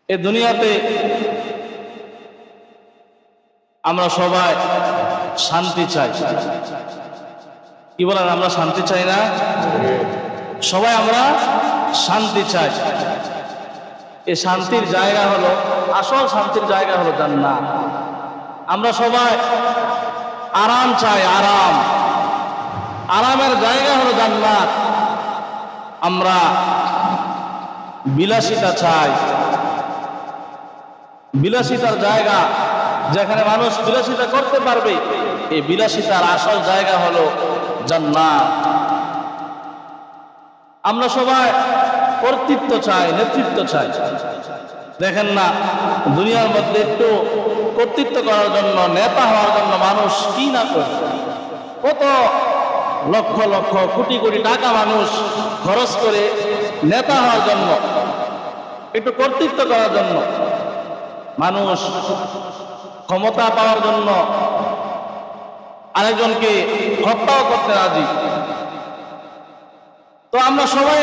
এ দুনিয়াতে আমরা সবাই শান্তি চাই। কি বলেন, আমরা শান্তি চাই না? সবাই আমরা শান্তি চাই। এই শান্তির জায়গা হলো, আসল শান্তির জায়গা হলো জান্নাত। আমরা সবাই আরাম চাই, আরামের জায়গা হলো জান্নাত। আমরা বিলাসিতা চাই, বিলাসিতার জায়গা যেখানে মানুষ বিলাসিতা করতে পারবে, এই বিলাসিতার আসল জায়গা হলো জান্নাত। আমরা সবাই কর্তৃত্ব চাই, নেতৃত্ব চাই। দেখেন না, দুনিয়ার মধ্যে একটু কর্তৃত্ব করার জন্য, নেতা হওয়ার জন্য মানুষ কি না করে, কত লক্ষ লক্ষ কোটি কোটি টাকা মানুষ খরচ করে নেতা হওয়ার জন্য, একটু কর্তৃত্ব করার জন্য। মানুষ ক্ষমতা পাওয়ার জন্য আরেকজনকে হত্যাও করতে রাজি। তো আমরা সবাই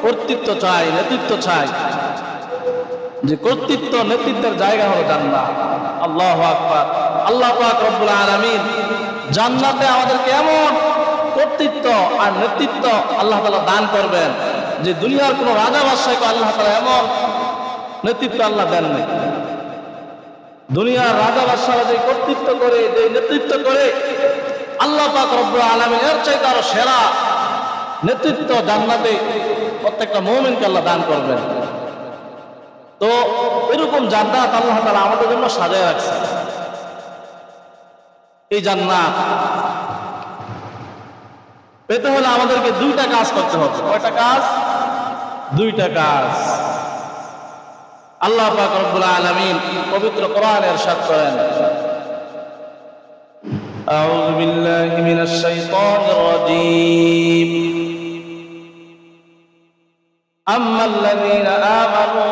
কর্তৃত্ব চাই, নেতৃত্ব চাই। যে কর্তৃত্ব নেতৃত্বের জায়গা হলো জান্নাত। আল্লাহু আকবার। আল্লাহ পাক রব্বুল আলামিন জান্নাতে আমাদেরকে এমন কর্তৃত্ব আর নেতৃত্ব আল্লাহ তাআলা দান করবেন যে দুনিয়ার কোন রাজা বাদশাহকে আল্লাহ তাআলা এমন নেতৃত্ব আল্লাহ দেননি। দুনিয়ার রাজা বাদশাহরা যে কর্তৃত্ব করে, যে নেতৃত্ব করে, আল্লাহ পাক রব্বুল আলামিন এর চাইতে আরো সেরা নেতৃত্ব জান্নাতে প্রত্যেকটা মুমিনকে আল্লাহ দান করবেন। তো এরকম জান্নাত আল্লাহ তাআলা আমাদের জন্য সাজায় রাখছে। এই জান্নাত পেতে হলে আমাদেরকে দুইটা কাজ করতে হবে। কয়টা কাজ? দুইটা কাজ। আল্লাহ পাক রব্বুল আলামিন পবিত্র কোরআনে ইরশাদ করেন, আউযু বিল্লাহি মিনাশ শাইতানির রাজীম, আম্মাল্লাযীনা আমানু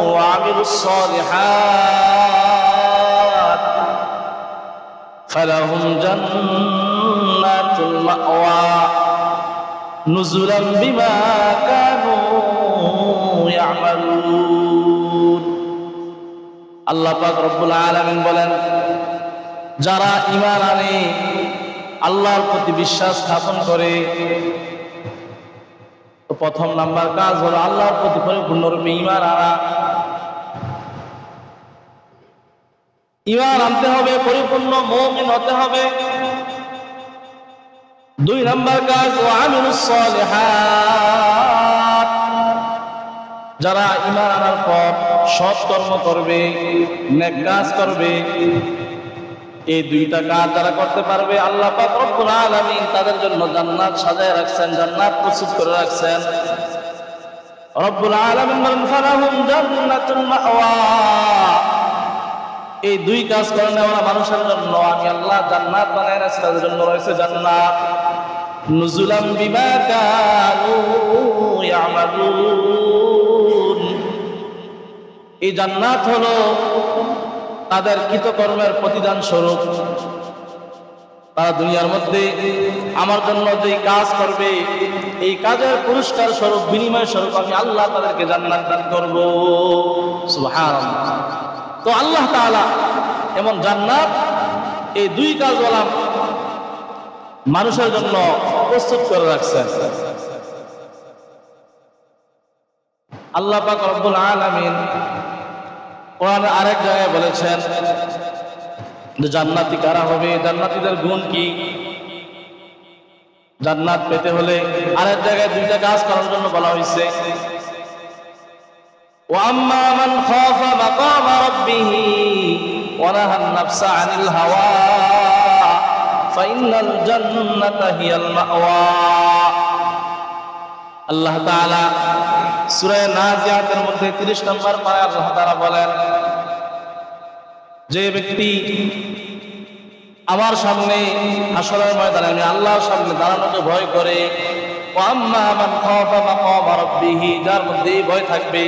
ওয়া আমিলুস সালিহাত ফালাহুম জান্নাতুল মাওয়া নুজুলাম বিমা কানু ইয়ামালুন। আল্লাহ পাক রব্বুল আলামিন বলেন, যারা ঈমান আনে, আল্লাহর প্রতি বিশ্বাস স্থাপন করে, তো প্রথম নাম্বার কাজ হলো আল্লাহর প্রতি পরিপূর্ণরূপে ঈমান আনা। ঈমান আনতে হবে, পরিপূর্ণ মুমিন হতে হবে। দুই নাম্বার কাজ ওয়া আমিলুস সালিহাত, যারা ঈমান আনার পর সৎ কর্ম করবে, নেক কাজ করবে, এই দুইটা কাজ যারা করতে পারবে আল্লাহ পাক রব্বুল আলামিন তাদের জন্য জান্নাত সাজায় রাখছেন, জান্নাত প্রস্তুত করে রাখছেন। রব্বুল আলামিন বলেন, ফালাহুম জান্নাতুল মাওয়া, এই দুই কাজ করে নেওয়া মানুষের জন্য আমি আল্লাহ জান্নাত বানায় রাখছি, তাদের জন্য রয়েছে জান্নাত। নুজুলাম বিমা কানু ইয়ামালুন, এই জান্নাত হলো তাদের কৃতকর্মের প্রতিদান স্বরূপ। তারা দুনিয়ার মধ্যে আমার জন্য যে কাজ করবে, এই কাজের পুরস্কার স্বরূপ, বিনিময় স্বরূপ আমি আল্লাহ তাদেরকে জান্নাত দান করব। সুবহানাল্লাহ। তো আল্লাহ তাআলা এমন জান্নাত এই দুই কাজওয়ালা মানুষের জন্য প্রস্তুত করে রাখছেন। আল্লাহ পাক রব্বুল আলামিন কোরআনে আরেক জায়গায় বলেছেন যে জান্নাতি কারা হবে, জান্নাতীদের গুণ কি। জান্নাত পেতে হলে আরেক জায়গায় দুইটা কাজ করার জন্য বলা হয়েছে, ওয়া আম্মা মান খাফা মাকামা রাব্বিহি ওয়া নাহান নাফসা আনিল হাওয়া ফাইন্নাল জান্নাতা হিয়াল মাওয়া। আল্লাহ তাআলা সূরা নাজিয়াতের মধ্যে 30 নম্বর পারায় আল্লাহ তাআলা বলেন, যে ব্যক্তি আমার সামনে হাসরের ময়দানে আমি আল্লাহর সামনে দাঁড়ানোকে ভয় করে, ওয়া আম্মা মান খাফা মাকামা রাব্বিহি, যার মধ্যে ভয় থাকবে,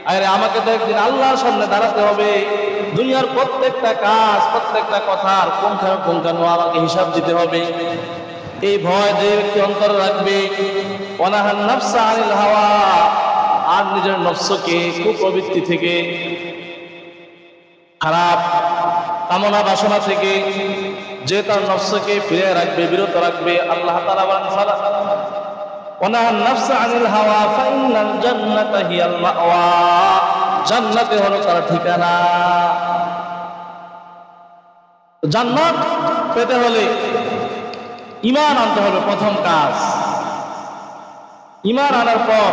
আরে আমাকে তো একদিন আল্লাহর সামনে দাঁড়াতে হবে, দুনিয়ার প্রত্যেকটা কাজ, প্রত্যেকটা কথার পুঙ্খানুপুঙ্খানু আমাকে হিসাব দিতে হবে, এই ভয় যে ব্যক্তি অন্তরে রাখবে, ওয়া নাহান নাফসা আনিল হাওয়া, আর নিজের নফসকে কুপ্রবৃত্তি থেকে, খারাপ কামনা বাসনা থেকে যে তার নফসকে ফিরে রাখবে, বিরত রাখবে, আল্লাহ তাআলা বলেন ফালা ওয়ানাহান নাফসা আনিল হাওয়া ফাইনাল জান্নাতা হিয়াল মাওয়া, জান্নাতে হলো তার ঠিকানা। জান্নাত পেতে হলে ঈমান আনতে হবে প্রথম কাজ। ঈমান আনার পর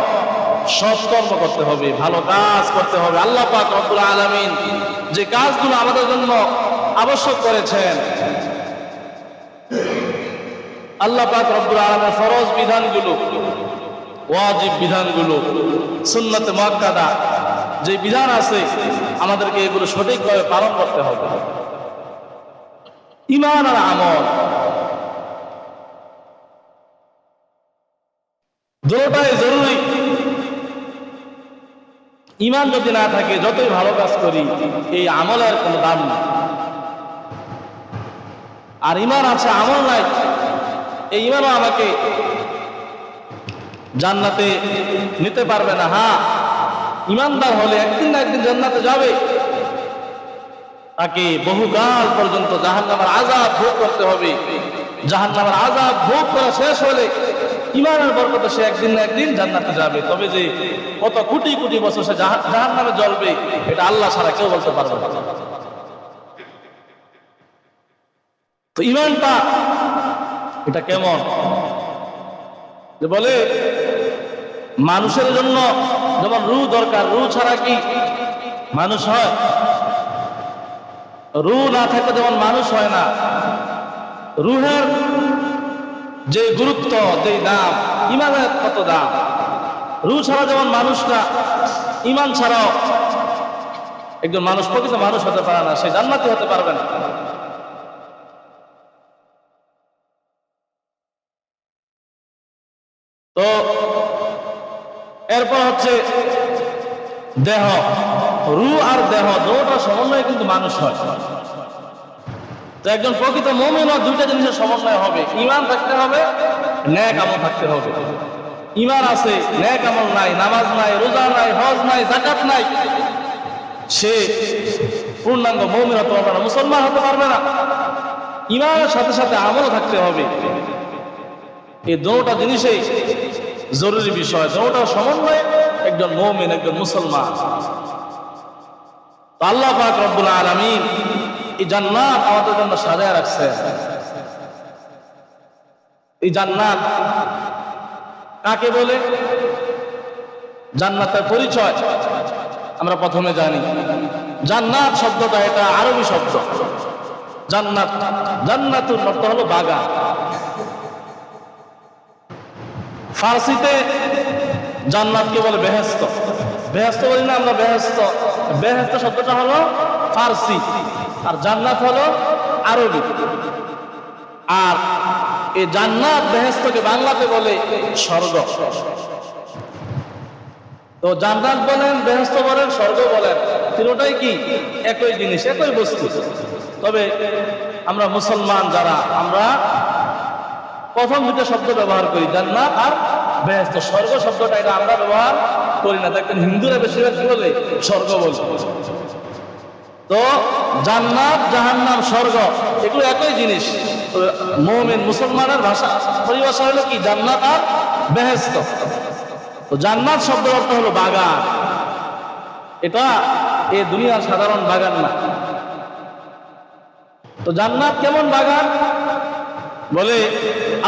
সৎকর্ম করতে হবে, ভালো কাজ করতে হবে। আল্লাহ পাক রব্বুল আলামিন যে কাজগুলো আমাদের জন্য আবশ্যক করেছেন, আল্লাহ পাক রব্বুল আলামিন ফরজ বিধানগুলো, ওয়াজিব বিধানগুলো, সুন্নাতে মুআক্কাদা যে বিধান আছে, আমাদেরকে এগুলো সঠিকভাবে পালন করতে হবে। ঈমান আর আমল দুটোটাই জরুরি। ঈমান যদি না থাকে, যতই ভালো কাজ করি, এই আমলের কোনো দাম নেই। আর ঈমান আছে, আমল নাই, এই ঈমানও আমাকে জান্নাতে নিতে পারবে না। হ্যাঁ, ঈমানদার হলে একদিন না একদিন জান্নাতে যাবে। তাকে বহুকাল পর্যন্ত জাহান্নামের আযাব ভোগ করতে হবে। জাহান্নামের আযাব ভোগ করা শেষ হলে ঈমানের বরকতে সে একদিন না একদিন জান্নাতে যাবে। তবে যে কত কোটি কোটি বছর সে জাহান্নামে জ্বলবে, এটা আল্লাহ ছাড়া কেউ বলতে পারবে না। তো ঈমানটা এটা কেমন, যে বলে মানুষের জন্য যেমন রূহ দরকার, রূহ ছাড়া কি মানুষ হয়? রূহ না থাকলে যেমন মানুষ হয় না। রূহের যে গুরুত্ব, যে দাম, ঈমানের কত দাম। রূহ ছাড়া যেমন মানুষ না, ঈমান ছাড়াও একজন মানুষ প্রকৃত মানুষ হতে পারে না, সে জান্নাতি হতে পারবে না। তো এরপর হচ্ছে দেহ। রূহ আর দেহ দুটো সমন্বয়ে কিন্তু মানুষ হয়। তো একজন প্রকৃত মুমিনও দুইটা জিনিসের সমন্বয় হবে। ঈমান থাকতে হবে, নেক আমল থাকতে হবে। ঈমান আছে, নেক আমল নাই, নামাজ নাই, রোজা নাই, হজ নাই, যাকাত নাই, সে পূর্ণাঙ্গ মুমিন হতে পারবে না, মুসলমান হতে পারবে না। ঈমানের সাথে সাথে আমলও থাকতে হবে। এই দুটো জিনিসই জরুরি বিষয়। দুটোর সমন্বয়ে একজন মুমিন, একজন মুসলমান। তো আল্লাহ পাক রব্বুল আলামিন এই জান্নাত আমাদের জন্য সাজায় রাখছেন। এই জান্নাত কাকে বলে? জান্নাতের পরিচয় আমরা প্রথমে জানি। জান্নাত শব্দটা এটা আরবি শব্দ। জান্নাত, জান্নাতুর অর্থ হলো বাগান। ফার্সিতে জান্নাতকে বলে বেহেশত। বেহেশত বলি না আমরা, বেহেশত। বেহেশত শব্দটা হলো ফার্সি, আর জান্নাত হলো আরবি। আর এই জান্নাত বেহেশতকে বাংলাতে বলে স্বর্গ। তো জান্নাত বলেন, বেহেশত বলেন, স্বর্গ বলেন, তিনটাই কি একই জিনিস, একই বস্তু। তবে আমরা মুসলমান যারা, আমরা প্রথম দুটো শব্দ ব্যবহার করি, জান্নাত আর বেহেশত। স্বর্গ শব্দটা এটা আমরা ব্যবহার করি না। দেখবেন হিন্দুরা বেশিরভাগ কি বলে? স্বর্গ বলে। তো জান্নাত, জাহান্নাম, স্বর্গ এগুলো একই জিনিস। মুমিন মুসলমানের ভাষা পরিভাষা হলো কি? জান্নাত আর বেহেশত। তো জান্নাত শব্দের অর্থ হলো বাগান। এটা এই দুনিয়ার সাধারণ বাগান না। তো জান্নাত কেমন বাগান? বলে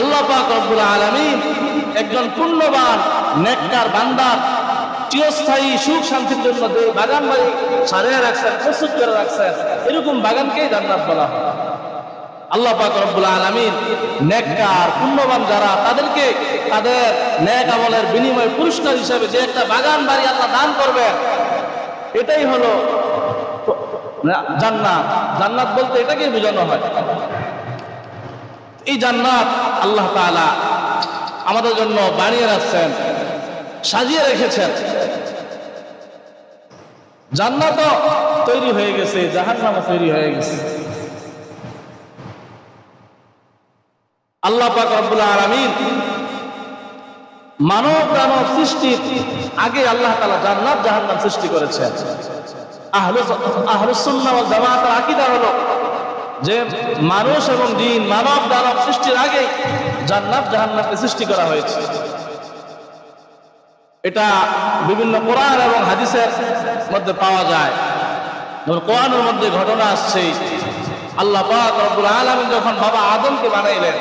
আল্লাহ পাক রব্বুল আলামিন একজন পুণ্যবান নেককার বান্দার চিরস্থায়ী সুখ শান্তির জন্য যে বাগান বাড়ি সাজিয়ে রাখছেন, প্রস্তুত করে রাখছেন, এরকম বাগানকেই জান্নাত বলা হয়। আল্লাহ পাক রব্বুল আলামিন নেককার পুণ্যবান যারা, তাদেরকে তাদের নেক আমলের বিনিময়ে পুরস্কার হিসেবে যে একটা বাগান বাড়ি আল্লাহ দান করবেন, এটাই হলো জান্নাত। জান্নাত বলতে এটাকেই বোঝানো হয়। এই জান্নাত আল্লাহ তাআলা আমাদের জন্য বানিয়ে রাখছেন, সাজিয়ে রেখেছেন। জান্নাতও তৈরি হয়ে গেছে, জাহান্নামও তৈরি হয়ে গেছে। আল্লাহ পাক রব্বুল আলামিন মানব সৃষ্টির আগে আল্লাহ তাআলা জান্নাত জাহান্নাম সৃষ্টি করেছেন। আহলুস সুন্নাহ ওয়াল জামাতের আকীদা হলো যে মানুষ এবং জিন, মানব দানব সৃষ্টির আগে জান্নাত জাহান্নামকে সৃষ্টি করা হয়েছে। এটা বিভিন্ন কোরআন এবং হাদিসের মধ্যে পাওয়া যায়। যেমন কোরআনের মধ্যে ঘটনা আসছে, আল্লাহ পাক রব্বুল আলামিন যখন বাবা আদমকে বানাইলেন,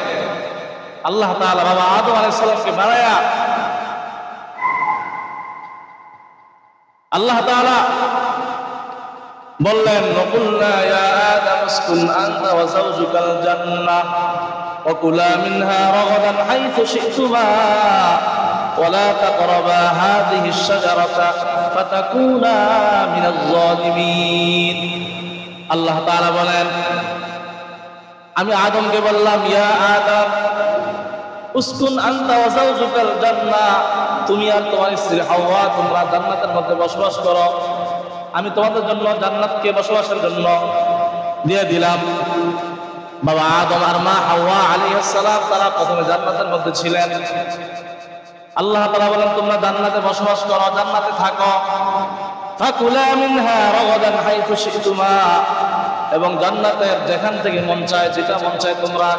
আল্লাহ তাআলা বাবা আদম আলাইহিস সালামকে বানায়া আল্লাহ তাআলা বললেন, ওয়াকুল্না ইয়া আদম উসকুন আনতা ওয়া যাওজুকাল জান্নাহ ওয়া কুলা মিনহা রাগাদান হাইথু শি'তুমা ওয়া লা তাকরাবা হাযিহিশ শাজারাতা ফাতাকুনা মিনাজ যালিমিন। আল্লাহ তাআলা বলেন, আমি আদমকে বললাম, ইয়া আদম উসকুন আনতা ওয়া যাওজুকাল জান্নাহ, তুমি আর তোমার স্ত্রী হাওয়া তোমরা জান্নাতের মধ্যে বসবাস করো। আমি তোমাদের জন্য জান্নাতকে বসবাসের জন্য দিয়ে দিলাম। বাবা আদম আর মা হাওয়া আলাইহিস সালাম তারা প্রথমে জান্নাতের মধ্যে ছিলেন। আল্লাহ তাআলা বলেন, তোমরা জান্নাতে বসবাস করো, জান্নাতে থাকো। ফাকুলা মিনহা রাগাদান হাইথু শি'তুমা, এবং জান্নাতের যেখান থেকে মন চায়, যেটা মন চায় তোমরা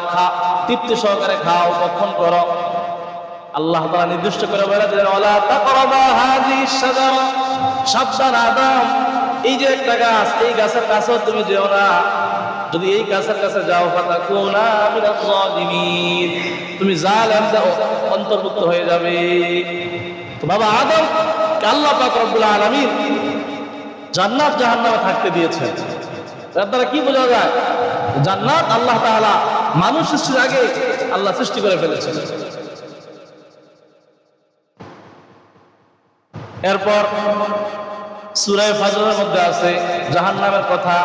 তৃপ্তি সহকারে খাও, ভক্ষণ করো। আল্লাহ তাআলা নির্দিষ্ট করে বলে দিলেন, ওয়ালা তাকরাবা হাযিহিশ শাজারা, সাবধান আদম, এই যে একটা গাছ, এই গাছের কাছেও তুমি যেও না। যদি এই গাছের কাছে যাও, ফাতাকুনা মিনাজ যালিমিন, তুমি জালেমদের অন্তর্ভুক্ত হয়ে যাবে। তো বাবা আদম আল্লাহ পাক রব্বুল আলামিন জান্নাত জাহান্নামে থাকতে দিয়েছেন। এর দ্বারা কি বোঝা যায়? জান্নাত আল্লাহ তাআলা মানুষ সৃষ্টির আগে আল্লাহ সৃষ্টি করে ফেলেছেন। এরপর সূরা ফাজরের মধ্যে আছে জাহান্নামের কথা।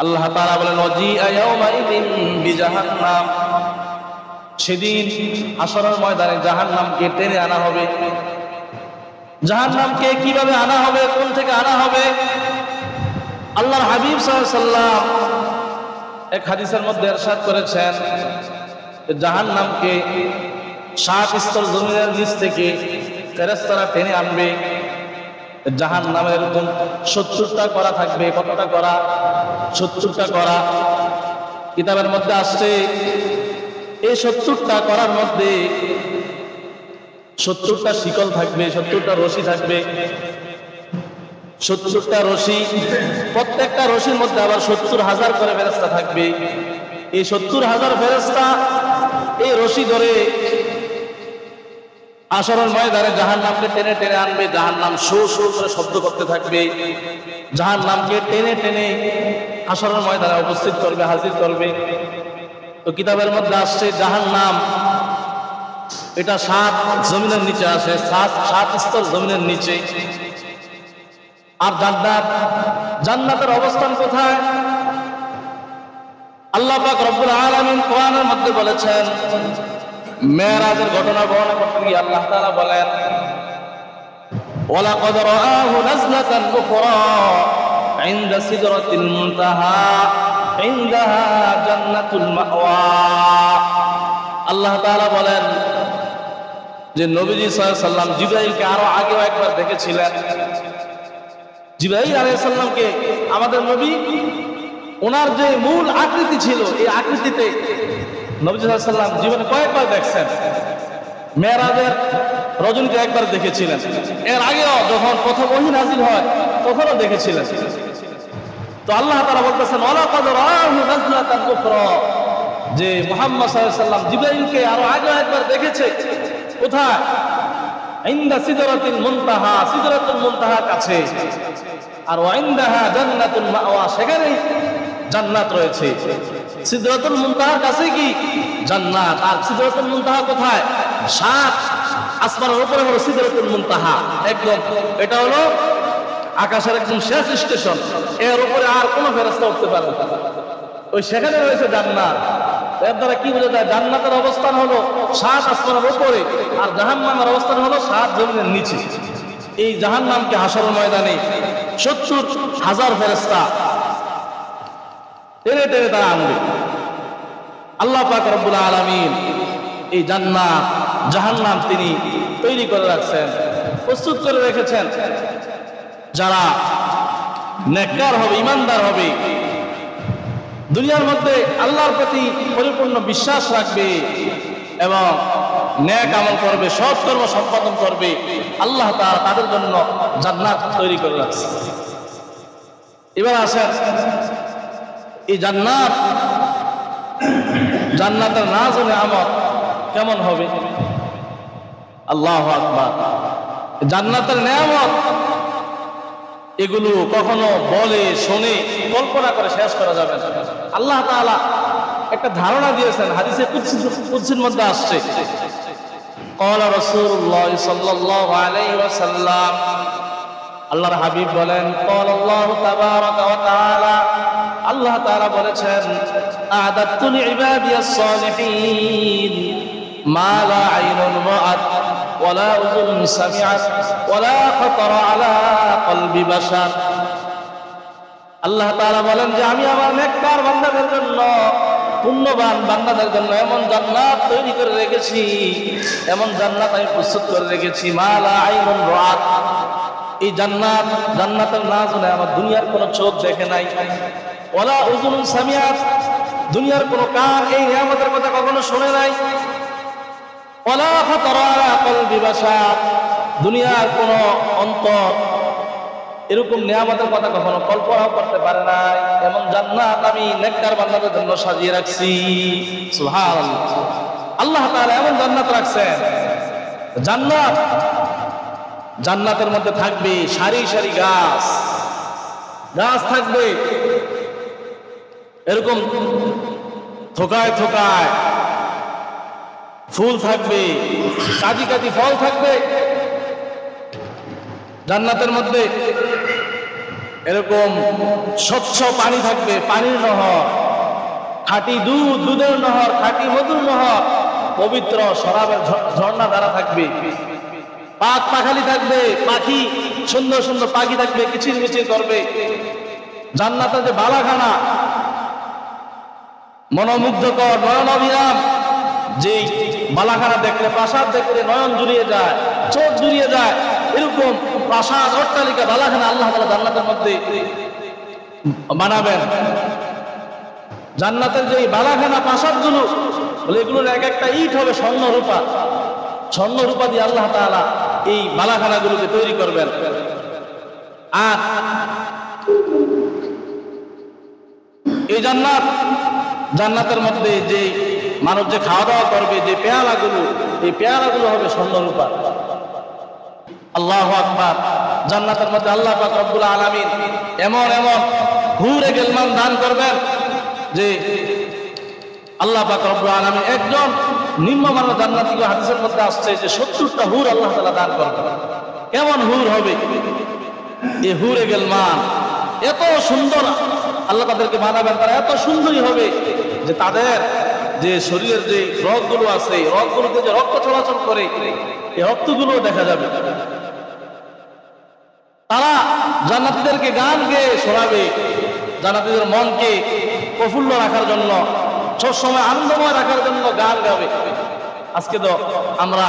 আল্লাহ তাআলা বলেন, ওয়াজিআ ইয়াওমাইযিন বিজাহান্নাম, সেদিন হাশরের ময়দানে জাহান্নামকে টেনে আনা হবে। জাহান্নামকে কিভাবে আনা হবে, কোন থেকে আনা হবে? আল্লাহর হাবিব সাল্লাল্লাহু আলাইহি ওয়াসাল্লাম এক হাদিসের মধ্যে ইরশাদ করেছেন, জাহান্নামকে 7 স্তর জমিনের নিচ থেকে ফেরেশতারা টেনে আনবে। জাহান্নামের এরকম 70টা করা থাকবে। কতটা করা? 70টা করা। কিতাবের মধ্যে আসছে এই 70টা করার মধ্যে 70টা শিকল থাকবে, 70টা রশি থাকবে। 70টা রশি, প্রত্যেকটা রশির মধ্যে আবার 70,000 করে ফেরেশতা থাকবে। এই 70,000 ফেরেশতা এই রশি ধরে হাশরের ময়দানে জাহান্নামকে টেনে টেনে আনবে। জাহান্নাম শো শো করে শব্দ করতে থাকবে। জাহান্নামকে টেনে টেনে হাশরের ময়দানে উপস্থিত করবে, হাজির করবে। তো কিতাবের মধ্যে আসছে জাহান্নাম এটা 7 জমিনের নিচে আসে, 7 স্তর জমিনের নিচে। আর জান্নাতের অবস্থান কোথায়? আল্লাহ পাক রব্বুল আলামিন কোরআনের মধ্যে বলেছেন, মেরাজের ঘটনা বর্ণনা করতে গিয়ে আল্লাহ তাআলা বলেন, ওয়ালাকাদ রাআহু নাজলাতান উখরা ইনদা সিদরাতিল মুনতাহা ইনদাহা জান্নাতুল মাওয়া। আল্লাহ তাআলা বলেন যে নবীজি সাল্লাল্লাহু আলাইহি ওয়াসাল্লাম জিবরাইলকে আরো আগেও একবার দেখেছিলেন। জিবরাইল আলাইহিস সালামকে আমাদের নবী, ওনার যে মূল আকৃতি ছিল, এই আকৃতিতে নবী সাল্লাল্লাহু আলাইহি ওয়াসাল্লাম জীবনে কয়েকবার দেখছেন। মেরাজের রজনীতে একবার দেখেছিলেন, এর আগেও যখন প্রথম ওহী নাযিল হয় তখনও দেখেছিলেন। তো আল্লাহ তাআলা বলতেছেন, ওয়ালাকাদ রাআহু নাজলাতান উখরা, যে মুহাম্মদ সাল্লাল্লাহু আলাইহি ওয়াসাল্লাম জিবরাইলকে আরো আগেও একবার দেখেছে। কোথায়? ইনদা সিদরাতিল মুনতাহা, সিদরাতুল মুনতাহার কাছে। আর ওয়াইনদাহা জান্নাতুল মাওয়া, সেখানেই জান্নাত রয়েছে। সিদরাতুল মুনতাহার কাছে কি জান্নাত। আর সিদরাতুল মুনতাহা কোথায়? 7 আসমানের উপরে হলো সিদরাতুল মুনতাহা। একদম এটা হলো আকাশের একদম শেষ স্টেশন। এর উপরে আর কোনো ফেরেশতা উঠতে পারে না। ওই সেখানে রয়েছে জান্নাত। এর দ্বারা কি বোঝা যায়? জান্নাতের অবস্থান হলো 7 আসমানের উপরে, আর জাহান্নামের অবস্থান হলো 7 জমিনের নিচে। এই জাহান্নামকে হাশরের ময়দানে 70,000 ফেরেশতা টেনে টেনে তারা আনবে। আল্লাহ পাক রব্বুল আলামিন এই জান্নাত জাহান্নাম তিনি তৈরি করে রাখছেন। প্রস্তুত করে রেখেছেন যারা নেককার হবে, ইমানদার হবে, দুনিয়ার মধ্যে আল্লাহর প্রতি পরিপূর্ণ বিশ্বাস রাখবে এবং নেক আমল করবে, সৎ কর্ম সম্পাদন করবে, আল্লাহ তাআলা তাদের জন্য জান্নাত তৈরি করে রাখছে। এবার আসেন এই জান্নাতের নাজ ও নিয়ামত কেমন হবে? আল্লাহু আকবার। জান্নাতের নিয়ামত এগুলো কখনো বলে শুনে কল্পনা করে শেষ করা যাবে না। আল্লাহ তাআলা একটা ধারণা দিয়েছেন, হাদিসে কুদসির মধ্যে আসছে, ক্বালা রাসূলুল্লাহ সাল্লাল্লাহু আলাইহি ওয়াসাল্লাম, আল্লাহর হাবিব বলেন, ক্বালাল্লাহু তাবারাকা ওয়া তাআলা, আল্লাহ তাআলা বলেছেন, আ'দাতু লিইবাদিয়াস সালিহিন মা লা আইনুন রাআত ওয়া লা উযুনুন সামিআত ওয়া লা খাতারা আলা কলবি বাশার। আল্লাহ তাআলা বলেন যে আমি আমার নেককার বান্দাদের জন্য, পুণ্যবান বান্দাদের জন্য এমন জান্নাত তৈরি করে রেখেছি, এমন জান্নাত আমি প্রস্তুত করে রেখেছি, মা লা আইনুন রাআত। এই জান্নাতের নাজ আমার দুনিয়ার কোনো চোখ দেখে নাই, ওয়ালা উযুনুন সামিআত, দুনিয়ার কোনো কান এই নিয়ামতের কথা কখনো শুনে নাই, ওয়ালা খাতারা আলা কলবি বাশার, দুনিয়ার কোনো অন্তর এরকম নিয়ামতের কথা কখনো কল্পনাও করতে পারে নাই। এমন জান্নাত আমি নেককার বান্দাদের জন্য সাজিয়ে রাখছি। সুবহানাল্লাহ। আল্লাহ তাআলা এমন জান্নাত রাখছেন, জান্নাতের মধ্যে থাকবে সারি সারি গাছ থাকবে, এরকম থোকায় থোকায় ফুল থাকবে, কাঁদি কাঁদি ফল থাকবে। জান্নাতের মধ্যে এরকম স্বচ্ছ পানি থাকবে, পানির নহর, খাঁটি দুধের নহর, খাঁটি মধুর নহর, পবিত্র শরাবের ঝর্ণা দ্বারা থাকবে, পাক পাখালি থাকবে, পাখি সুন্দর সুন্দর পাখি থাকবে, কিচির মিচির করবে। জান্নাতের যে বালাখানা, মনোমুগ্ধকর, নয়ন অভিরাম, যে বালাখানা দেখলে, প্রাসাদ দেখলে নয়ন জুড়িয়ে যায়, চোখ জুড়িয়ে যায়, এরকম প্রাসাদ, অট্টালিকা, বালাখানা আল্লাহ তাআলা জান্নাতের মধ্যে বানাবেন। জান্নাতের যে বালাখানা, প্রাসাদগুলো, এগুলোর এক একটা ইট হবে স্বর্ণ রূপা দিয়ে আল্লাহ তাআলা এই বালাখানাগুলোকে তৈরি করবেন। আর এই জান্নাতের মধ্যে যে মানুষ যে খাওয়া দাওয়া করবে, যে এই পেয়ালাগুলো হবে স্বর্ণ রূপা। আল্লাহু আকবার। জান্নাতের মধ্যে আল্লাহ পাক রব্বুল আলামিন এমন হুরে গিলমান দান করবেন যে আল্লাহ পাক রব্বুল আলামিন একজন নিম্নমানের জান্নাতীকে, হাদিসের মধ্যে আসছে যে 70টা হুর আল্লাহ তাআলা দান করবেন। কেমন হুর হবে? এই হুরে গিলমান এত সুন্দর আল্লাহ তাদেরকে বানাবেন, তারা এত সুন্দরী হবে যে তাদের যে শরীরের যে রগগুলো আছে, রগগুলোতে যে রক্ত চলাচল করে, এই রক্তগুলো দেখা যাবে। তারা জান্নাতীদেরকে গান গেয়ে শোনাবে, জান্নাতীদের মনকে প্রফুল্ল রাখার জন্য, সবসময় আনন্দময় রাখার জন্য গান গাবে। আজকে তো আমরা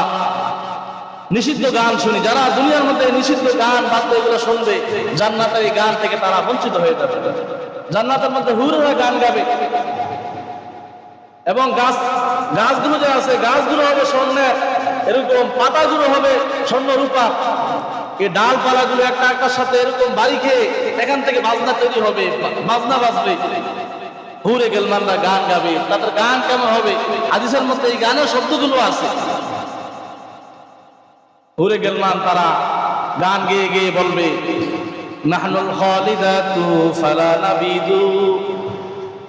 নিষিদ্ধ গান শুনি, যারা দুনিয়ার মধ্যে নিষিদ্ধ গান বাদ্য এগুলো শুনবে, জান্নাতের এই গান থেকে তারা বঞ্চিত হয়ে যাবে। জান্নাতের মধ্যে হুরেরা গান গাবে এবং গাছগুলো যে আছে, গাছগুলো হবে স্বর্ণের, এরকম পাতাগুলো হবে স্বর্ণ রূপা। এই ডালপালাগুলো একটা একটার সাথে এরকম বাড়ি খেয়ে এখান থেকে বাজনা তৈরি হবে, বাজনা বাজবে, হুরে গিলমানরা গান গাবে। তাদের গান কেমন হবে? হাদিসের মধ্যে এই গানের শব্দগুলো আছে। হুরে গিলমান তারা গান গেয়ে গেয়ে বলবে, নাহনুল খালিদাতু ফালা নাবিদু,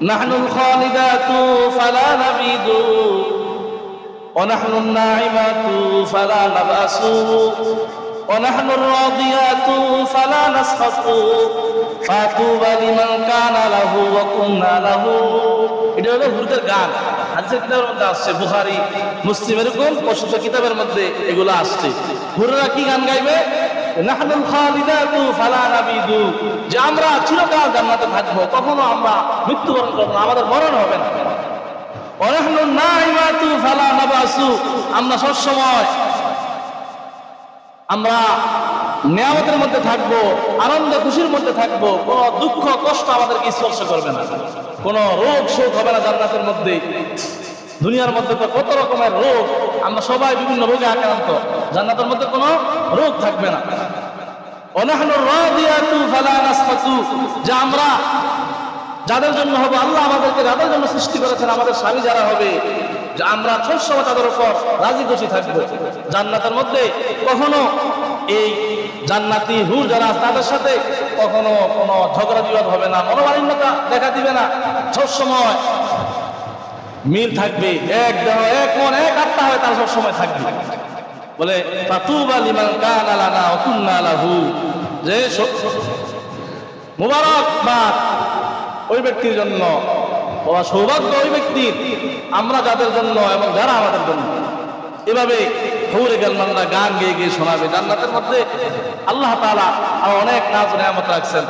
নাহনুল খালিদাতু ফালা নাবিদু, ওয়া নাহনুন নাঈমাতু ফালা নাবাসু, ওয়া নাহনুর রাদিয়াতু ফালা নাসখাতু, ফাতুবা লিমান কানা লাহু ওয়া কুননা লাহু। এটা হলো হুরদের গান। হাদিসের কিতাবের মধ্যে আসছে, বুখারী, মুসলিম, এরকম প্রসিদ্ধ কিতাবের মধ্যে এগুলো আসছে। হুররা কি গান গাইবে? নাহনুল খালিদাতু ফালা নাবিদু, যে আমরা চিরকাল জান্নাতে থাকবো, কখনো আমরা মৃত্যুবরণ করব না, আমাদের মরণ হবে না। ওয়া নাহনুন নাঈমাতু ফালা নাবাসু, আমরা সবসময় আমরা নিয়ামতের মধ্যে থাকবো, আনন্দ খুশির মধ্যে থাকবো, কোনো দুঃখ কষ্ট আমাদেরকে স্পর্শ করবে না, কোনো রোগ শোক হবে না জান্নাতের মধ্যে। দুনিয়ার মধ্যে তো কত রকমের রোগ, আমরা সবাই বিভিন্ন রোগে আক্রান্ত, জান্নাতের মধ্যে কোনো রোগ থাকবে না। ওয়ানাহনু রাদিয়াতু ফালা নাসফাতু, যে আমরা যাদের জন্য হবে, আল্লাহ আমাদেরকে যাদের জন্য সৃষ্টি করেছেন, আমাদের স্বামী যারা হবে, যে আমরা সবসময় তাদের উপর রাজি খুশি থাকবো। জান্নাতের মধ্যে কখনো এই জান্নাতি হুর যারা আছে তাদের সাথে কখনো কোনো ঝগড়া বিবাদ হবে না, মনোমালিন্যতা দেখা দিবে না, সবসময় মিল থাকবে, এক দেহ এক মন এক আত্মা হয় তারা সবসময় থাকবে। বলে ফাতুবা লিমান কানা লানা ওয়া কুন্না লাহু, যে মুবারকবাদ ওই ব্যক্তির জন্য, বা সৌভাগ্য ওই ব্যক্তির আমরা যাদের জন্য এবং যারা আমাদের জন্য। এভাবে হুরে গালমানরা গান গেয়ে গিয়ে শোনাবে। জান্নাতের মধ্যে আল্লাহ তাআলা আর অনেক নাজ নেয়ামত রাখছেন।